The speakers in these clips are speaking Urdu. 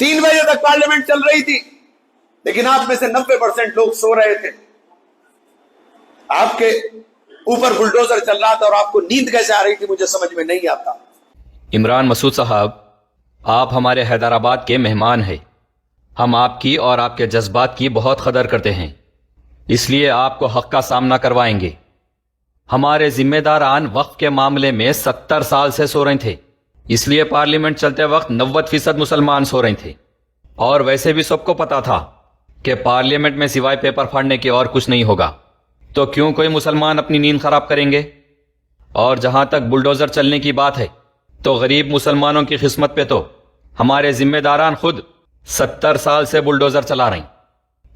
3 بجے تک پارلیمنٹ چل رہی تھی، لیکن آپ میں سے 90% لوگ سو رہے تھے. آپ کے اوپر بلڈوزر چل رہا تھا اور آپ کو نیند کیسے آ رہی تھی مجھے سمجھ میں نہیں آتا. عمران مسعود صاحب، آپ ہمارے حیدرآباد کے مہمان ہیں. ہم آپ کی اور آپ کے جذبات کی بہت قدر کرتے ہیں، اس لیے آپ کو حق کا سامنا کروائیں گے. ہمارے ذمہ داران وقف کے معاملے میں 70 سال سے سو رہے تھے، اس لیے پارلیمنٹ چلتے وقت 90% مسلمان سو رہے تھے. اور ویسے بھی سب کو پتا تھا کہ پارلیمنٹ میں سوائے پیپر پھاڑنے کے اور کچھ نہیں ہوگا، تو کیوں کوئی مسلمان اپنی نیند خراب کریں گے؟ اور جہاں تک بلڈوزر چلنے کی بات ہے تو غریب مسلمانوں کی قسمت پہ تو ہمارے ذمہ داران خود 70 سال سے بلڈوزر چلا رہے ہیں.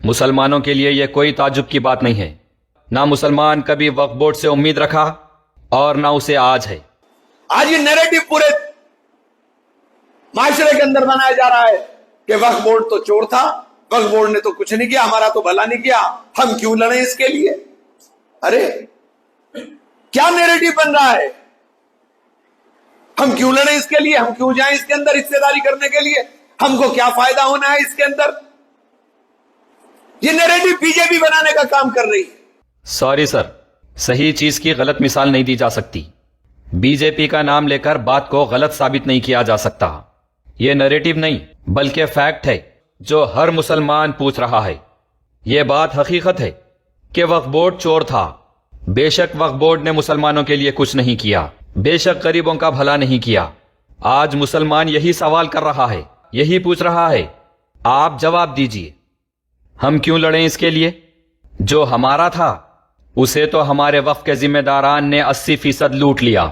مسلمانوں کے لیے یہ کوئی تعجب کی بات نہیں ہے. نہ مسلمان کبھی وقف بورڈ سے امید رکھا اور نہ اسے آج ہے. آج یہ نیریٹو پورے معاشرے کے اندر بنایا جا رہا ہے کہ وقف بورڈ تو چور تھا، وقف بورڈ نے تو کچھ نہیں کیا، ہمارا تو بھلا نہیں کیا، ہم کیوں لڑیں اس کے لیے. ارے کیا نیریٹو بن رہا ہے؟ ہم کیوں لڑیں اس کے لیے؟ ہم کیوں جائیں اس کے اندر حصے داری کرنے کے لیے؟ ہم کو کیا فائدہ ہونا ہے اس کے اندر؟ یہ نیریٹو بی جے پی بنانے کا کام کر رہی ہے. سوری سر، صحیح چیز کی غلط مثال نہیں دی جا سکتی. بی جے پی کا نام لے کر بات کو غلط ثابت نہیں کیا جا سکتا. یہ نریٹو نہیں بلکہ فیکٹ ہے جو ہر مسلمان پوچھ رہا ہے. یہ بات حقیقت ہے کہ وقف بورڈ چور تھا. بے شک وقف بورڈ نے مسلمانوں کے لیے کچھ نہیں کیا، بے شک غریبوں کا بھلا نہیں کیا. آج مسلمان یہی سوال کر رہا ہے، یہی پوچھ رہا ہے. آپ جواب دیجئے، ہم کیوں لڑیں اس کے لیے؟ جو ہمارا تھا اسے تو ہمارے وقف کے ذمہ داران نے 80% لوٹ لیا،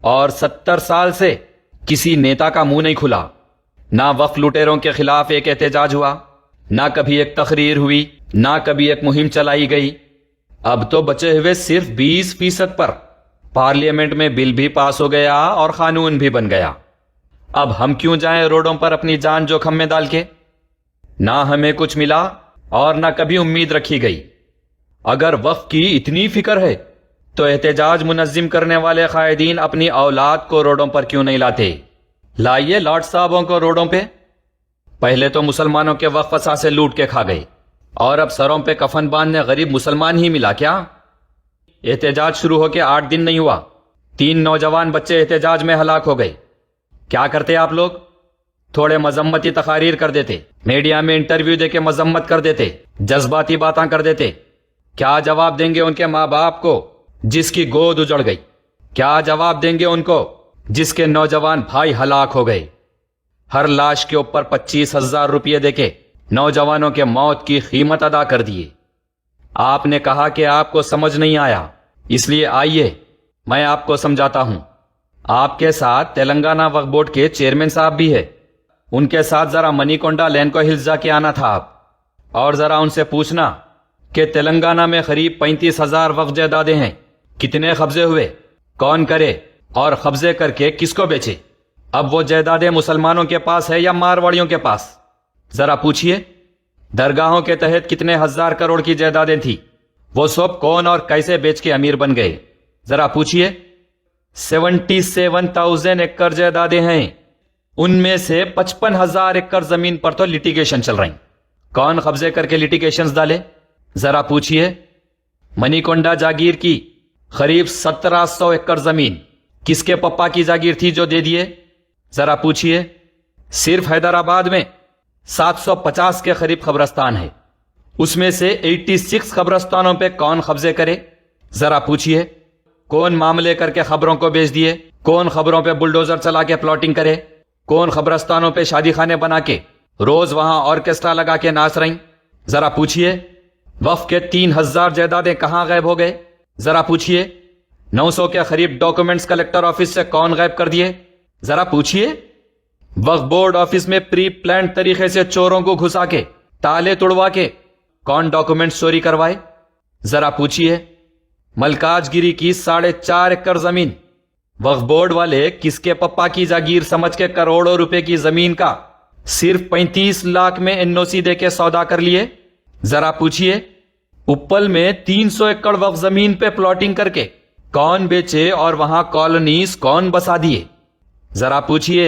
اور 70 سال سے کسی نیتا کا منہ نہیں کھلا. نہ وقف لوٹیروں کے خلاف ایک احتجاج ہوا، نہ کبھی ایک تقریر ہوئی، نہ کبھی ایک مہم چلائی گئی. اب تو بچے ہوئے صرف 20% پر پارلیمنٹ میں بل بھی پاس ہو گیا اور قانون بھی بن گیا. اب ہم کیوں جائیں روڈوں پر اپنی جان جوخم میں ڈال کے؟ نہ ہمیں کچھ ملا اور نہ کبھی امید رکھی گئی. اگر وقف کی اتنی فکر ہے تو احتجاج منظم کرنے والے قائدین اپنی اولاد کو روڈوں پر کیوں نہیں لاتے؟ لائیے لاٹ صاحبوں کو روڈوں پہ. پہلے تو مسلمانوں کے وقف اثاثے لوٹ کے کھا گئے، اور اب سروں پہ کفن باندھنے غریب مسلمان ہی ملا کیا؟ احتجاج شروع ہو کے 8 دن نہیں ہوا، 3 نوجوان بچے احتجاج میں ہلاک ہو گئے. کیا کرتے آپ لوگ؟ تھوڑے مذمتی تقاریر کر دیتے، میڈیا میں انٹرویو دے کے مذمت کر دیتے، جذباتی باتاں کر دیتے. کیا جواب دیں گے ان کے ماں باپ کو جس کی گود اجڑ گئی؟ کیا جواب دیں گے ان کو جس کے نوجوان بھائی ہلاک ہو گئے؟ ہر لاش کے اوپر 25,000 روپے دے کے نوجوانوں کے موت کی قیمت ادا کر دیے. آپ نے کہا کہ آپ کو سمجھ نہیں آیا، اس لیے آئیے میں آپ کو سمجھاتا ہوں. آپ کے ساتھ تلنگانہ وقف بورڈ کے چیئرمین صاحب بھی ہے، ان کے ساتھ ذرا منی کونڈا لین کو ہلز جا کے آنا تھا آپ، اور ذرا ان سے پوچھنا کہ تلنگانہ میں قریب 35,000 وقف جائیدادیں ہیں، کتنے قبضے ہوئے، کون کرے اور قبضے کر کے کس کو بیچے؟ اب وہ جائیدادیں مسلمانوں کے پاس ہے یا مارواڑیوں کے پاس؟ ذرا پوچھئے. درگاہوں کے تحت کتنے 1,000 کروڑ کی جائیدادیں تھی، وہ سب کون اور کیسے بیچ کے امیر بن گئے؟ ذرا پوچھئے. 77,000 ایکڑ جائیدادیں ہیں، ان میں سے 55,000 ایکڑ زمین پر تو لٹیگیشن چل رہی. کون قبضے کر کے لٹیگیشنز ڈالے؟ ذرا پوچھئے. منی کونڈا جاگیر کی قریب 1,700 ایکڑ زمین کس کے پپا کی جاگیر تھی جو دے دیے؟ ذرا پوچھئے. صرف حیدرآباد میں 750 کے قریب قبرستان ہے، اس میں سے 86 قبرستانوں پہ کون قبضے کرے؟ ذرا پوچھئے. کون معاملے کر کے خبروں کو بیچ دیے؟ کون خبروں پہ بلڈوزر چلا کے پلاٹنگ کرے؟ کون قبرستانوں پہ شادی خانے بنا کے روز وہاں آرکیسٹرا لگا کے ناچ رہی؟ ذرا پوچھئے. وقف کے 3,000 جائیدادیں کہاں غائب ہو گئے؟ ذرا پوچھئے. 900 کے قریب ڈاکومنٹس کلیکٹر آفس سے کون غائب کر دیے؟ ذرا پوچھئے. وقف بورڈ آفس میں پری پلانڈ طریقے سے چوروں کو گھسا کے تالے توڑوا کے کون ڈاکومنٹس چوری کروائے؟ ذرا پوچھئے. ملکاج گیری کی 4.5 ایکڑ زمین وقف بورڈ والے کس کے پپا کی جاگیر سمجھ کے کروڑوں روپے کی زمین کا صرف 35 لاکھ میں NOC دے کے سودا کر لیے؟ ذرا پوچھئے. اپل میں 300 ایکڑ وقف زمین پہ پلاٹنگ کر کے کون بیچے اور وہاں کالونیز کون بسا دیے؟ ذرا پوچھئے.